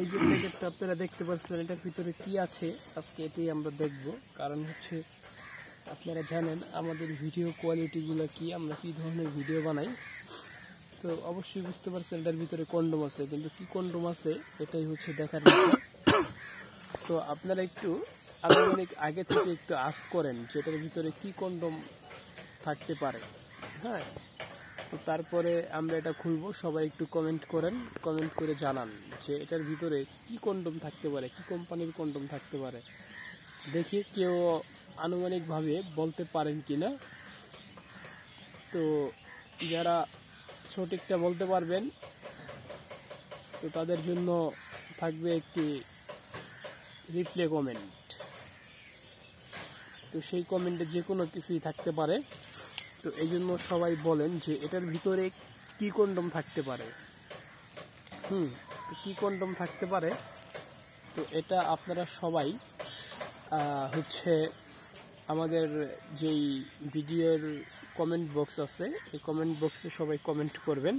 এই যে প্যাকেটটা আপনারা দেখতে পাচ্ছেন, এটার ভিতরে কি আছে আজকে এটাই আমরা দেখব। কারণ হচ্ছে আপনারা জানেন আমাদের ভিডিও কোয়ালিটিগুলো কি, আমরা কি ধরনের ভিডিও বানাই। তো অবশ্যই বুঝতে পারছেন এটার ভিতরে কন্ডম আছে, কিন্তু কি কন্ডম আছে এটাই হচ্ছে দেখার বিষয়। তো আপনারা একটু আনুমানিক আগে থেকে একটু আশ করেন যে এটার ভিতরে কি কন্ডম থাকতে পারে। হ্যাঁ, তো তারপরে আমরা এটা খুলবো। সবাই একটু কমেন্ট করেন, কমেন্ট করে জানান যে এটার ভিতরে কি কন্ডম থাকতে পারে, কি কোম্পানির কন্ডম থাকতে পারে। দেখি কেউ আনুমানিকভাবে বলতে পারেন কিনা। তো যারা সঠিকটা বলতে পারবেন তো তাদের জন্য থাকবে একটি রিপ্লে কমেন্ট। তো সেই কমেন্টে যে কোনো কিছুই থাকতে পারে। তো এই জন্য সবাই বলেন যে এটার ভিতরে কি কন্ডম থাকতে পারে। তো কি কন্ডম থাকতে পারে, তো এটা আপনারা সবাই হচ্ছে আমাদের যেই ভিডিওর কমেন্ট বক্স আছে এই কমেন্ট বক্সে সবাই কমেন্ট করবেন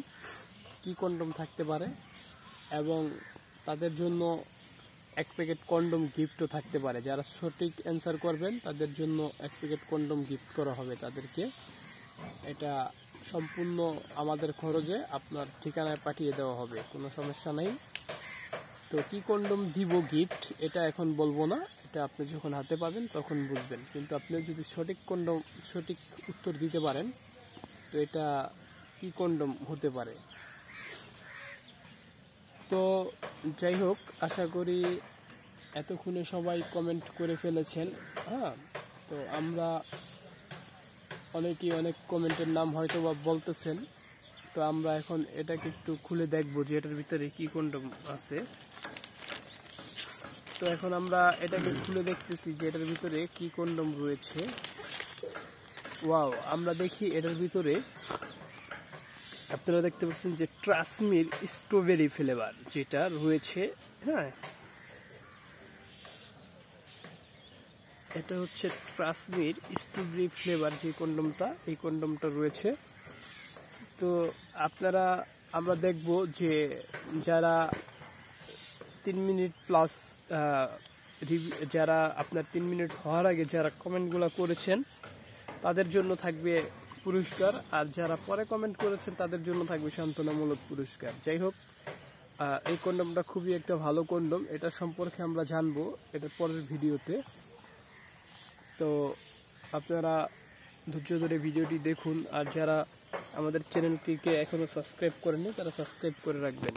কি কন্ডম থাকতে পারে, এবং তাদের জন্য এক প্যাকেট কন্ডম গিফটও থাকতে পারে। যারা সঠিক অ্যান্সার করবেন তাদের জন্য এক প্যাকেট কন্ডম গিফট করা হবে তাদেরকে। এটা সম্পূর্ণ আমাদের খরচে আপনার ঠিকানায় পাঠিয়ে দেওয়া হবে, কোনো সমস্যা নেই। তো কি কন্ডম দিব গিফট এটা এখন বলবো না, এটা আপনি যখন হাতে পাবেন তখন বুঝবেন। কিন্তু আপনি যদি সঠিক উত্তর দিতে পারেন তো এটা কি কন্ডম হতে পারে। তো যাই হোক, আশা করি এতক্ষণে সবাই কমেন্ট করে ফেলেছেন। হ্যাঁ, তো আমরা অনেকেই অনেক কমেন্টের নাম হয়তো বা বলতেছেন। তো আমরা এখন এটাকে একটু খুলে দেখবো যে এটার ভিতরে কি কন্ডম আছে। তো এখন আমরা এটাকে খুলে দেখতেছি যে এটার ভিতরে কি কন্ডম রয়েছে। ওয়াও, আমরা দেখি এটার ভিতরে আপনারা দেখতে পাচ্ছেন যে ট্রাসমির স্ট্রবেরি ফ্লেভার যেটা রয়েছে। হ্যাঁ, এটা হচ্ছে ট্রাসমির স্ট্রবেরি ফ্লেভার যে কন্ডমটা, এই কন্ডমটা রয়েছে। তো আমরা দেখব যে যারা 3 মিনিট প্লাস যারা আপনার 3 মিনিট হওয়ার আগে যারা কমেন্টগুলো করেছেন তাদের জন্য থাকবে পুরস্কার, আর যারা পরে কমেন্ট করেছেন তাদের জন্য থাকবে সান্ত্বনামূলক পুরস্কার। যাই হোক, এই কন্ডমটা খুবই একটা ভালো কন্ডম, এটা সম্পর্কে আমরা জানবো এটার পরের ভিডিওতে। তো আপনারা ধৈর্য ধরে ভিডিওটি দেখুন, আর যারা আমাদের চ্যানেলটিকে এখনো সাবস্ক্রাইব করেননি তারা সাবস্ক্রাইব করে রাখবেন।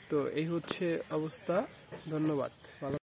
তো এই হচ্ছে অবস্থা। ধন্যবাদ। ভালো।